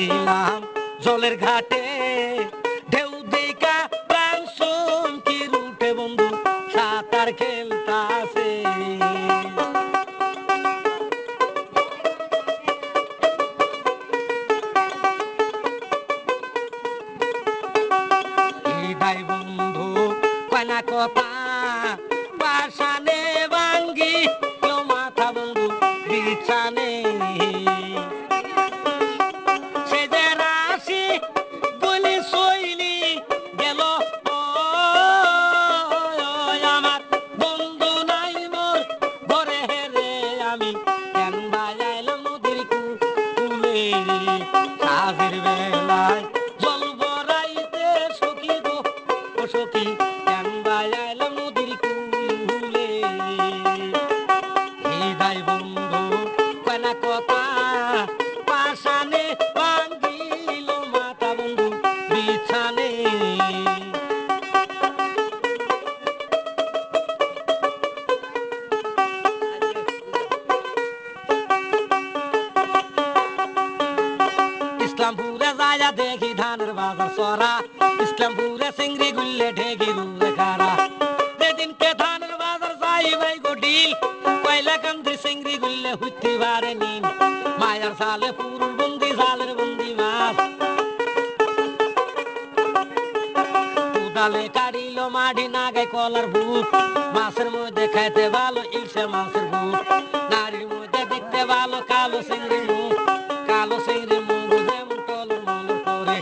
ছিলাম জলের ঘাটে ঢেউ দেখা প্রাণ চমকির উঠে বন্ধু সাঁতার খেলতাছে ভাই বন্ধু কয়না কথা পাশানে ভাঙ্গি মাথা বন্ধু বিছানে সে যে রাশি বলি শৈলী গেল আমার বন্ধু নাই মোর ঘরে হেরে আমি কেন বাজাইলাম নদীর কুলে সাজের বেলায় জল ভরাইতে সখী গো ও সখী কেন বাজাইলাম নদীর কুলে হৃদয় বন্ধু কয়না কথা পাশানে ভাঙ্গিল মাথা বন্ধু বিছানে ইসলামপুরে যায়া দেখি ধানের বাজার সরা ইসলামপুরে সিংড়ি গুল্লে ঢেকি রুলে খারা যেদিনকে ধানের বাজার যাই ভাই গোডিল কয়লা কান্দি সিংড়ি গুল্লে হুইতে বারে নিন মায়ার সালে পুরুল বন্দি সালের বন্দি মাছ উদালে কাটিল মাটি নাগায় কলার বুট মাছের মধ্যে খাইতে ভালো ইলশে মাছের বুট নারীর মধ্যে দেখতে ভালো কালো সিংড়ি মুখ কালো সিংড়ি মুখ যেমন টলর মলর করে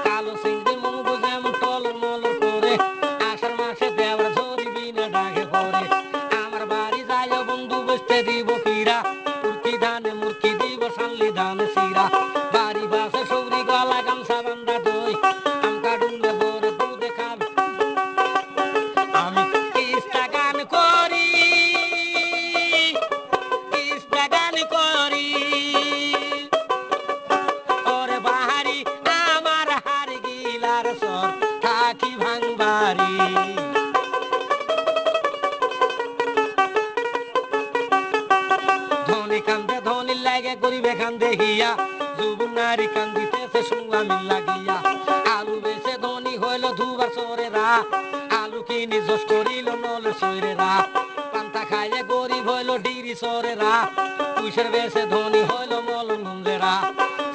কালো সিংড়ি মুখ যেমন টলর মলর করে আষাঢ় মাসে দেওয়ার ঝরি বিনা ডাকে করে আমার বাড়ি যায় বন্ধু বসতে দিব ফিরা মুরকি ধানে মুরকি দিব সানলি ধানে সিরা বাড়ি বাসে সৌরি গলা গামছা বান্ধা দই আমকা ডুলে বড় দুধে খাবে আমি কিস্তা গান করি কিস্তা গান করি ওরে বাহারি আমার হারি গিলার সর থাকি ভাঙবারি ধনী কান্দে ধনী লাগে গরিবে কান্দে হিয়া যুবন নারী কান্দিতেছে সুয়ামি লাগিয়া আলু বেচে ধনী হইল ধুবার সরেরা আলু কিনি জোশ করিল নলে সরেরা পান্তা খাইয়ে গরিব হইল ডিরি সরেরা পুষের বেচে ধনী হইল মল নুনজেরা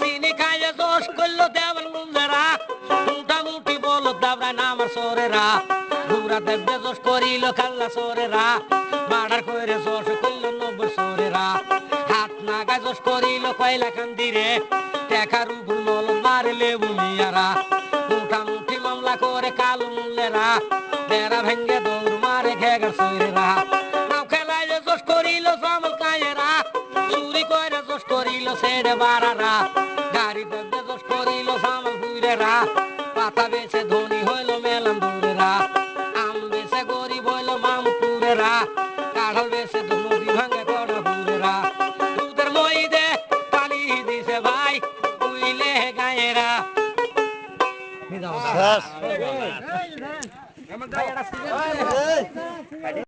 চিনি খাইয়ে জোশ করল দেওয়াল নুনজেরা মোটামুটি বল দাবরা নামার সরেরা ঘুরা দেবে জোশ করিল খাল্লা সরেরা মার্ডার কইরে জোশ করল নব্বই সরেরা হাত নাগা জোশ করিল কয়লা কান্দিরে টেকার উপর মল মারে লেবু মিয়ারা মোটামুটি মামলা করে কালো মূল্যেরা বেড়া ভেঙ্গে দৌড় মারে ঘেগার সরেরা নাও খেলায় জোশ করিল সামল কায়েরা চুরি কইরে জোশ করিল সেরে বাড়ারা গাড়ি দেবে জোশ করিল সামল ফুইরেরা পাতা বেছে ধনী হইল মেলাম দৌড়েরা আম বেছে গরিব হইল মামপুরেরা কাঁঠাল বেছে নদী ভাঙে কড়া পুরেরা দুধের মই দে পানি দিছে ভাই উইলে গায়েরা